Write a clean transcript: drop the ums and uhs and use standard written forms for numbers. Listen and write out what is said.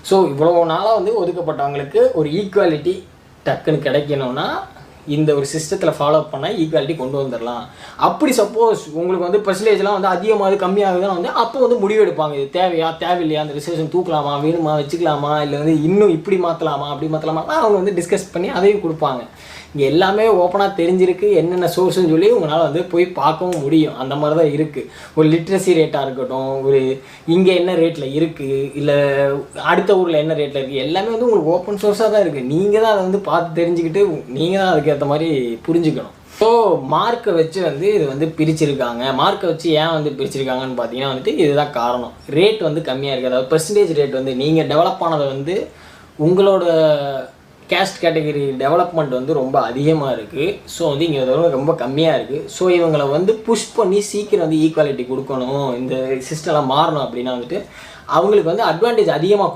So இவ்வளோ நாளாக வந்து ஒதுக்கப்பட்டவங்களுக்கு ஒரு ஈக்குவாலிட்டி டக்குன்னு கிடைக்கணும்னா இந்த ஒரு சிஸ்டத்தில் ஃபாலோ பண்ணால் ஈக்குவாலிட்டி கொண்டு வந்துடலாம். அப்படி சப்போஸ் உங்களுக்கு வந்து பர்சன்டேஜ்லாம் வந்து அதிகமாக கம்மியாகுதுன்னா வந்து அப்போ வந்து முடிவு எடுப்பாங்க, இது தேவையா தேவையில்லையா, அந்த ரிசர்வேஷன் தூக்கலாமா வேணுமா வச்சுக்கலாமா இல்லை வந்து இன்னும் இப்படி மாற்றலாமா அப்படி மாற்றலாமா அவங்க வந்து டிஸ்கஸ் பண்ணி அதையும் கொடுப்பாங்க. இங்கே எல்லாமே ஓப்பனாக தெரிஞ்சிருக்கு, என்னென்ன சோர்ஸ்ன்னு சொல்லி உங்களால் வந்து போய் பார்க்கவும் முடியும். அந்த மாதிரி தான் இருக்குது. ஒரு லிட்ரஸி ரேட்டாக இருக்கட்டும், ஒரு இங்கே என்ன ரேட்டில் இருக்குது, இல்லை அடுத்த ஊரில் என்ன ரேட்டில் இருக்குது, எல்லாமே வந்து உங்களுக்கு ஓப்பன் சோர்ஸாக தான் இருக்குது. நீங்கள் தான் அதை வந்து பார்த்து தெரிஞ்சுக்கிட்டு நீங்கள் தான் அதுக்கேற்ற மாதிரி புரிஞ்சுக்கணும். ஸோ மார்க்கை வச்சு வந்து இது வந்து பிரிச்சிருக்காங்க. மார்க்கை வச்சு ஏன் வந்து பிரிச்சிருக்காங்கன்னு பார்த்தீங்கன்னா வந்துட்டு இதுதான் காரணம். ரேட் வந்து கம்மியாக இருக்குது. அதாவது பெர்சன்டேஜ் ரேட் வந்து நீங்கள் டெவலப் ஆனதை வந்து உங்களோட கேஸ்ட் கேட்டகரி டெவலப்மெண்ட் வந்து ரொம்ப அதிகமாக இருக்குது. ஸோ வந்து இங்கே ரொம்ப கம்மியாக இருக்குது. ஸோ இவங்களை வந்து புஷ் பண்ணி சீக்கிரம் வந்து ஈக்குவாலிட்டி கொடுக்கணும், இந்த சிஸ்டம்லாம் மாறணும் அப்படின்னா வந்துட்டு அவங்களுக்கு வந்து அட்வான்டேஜ் அதிகமாக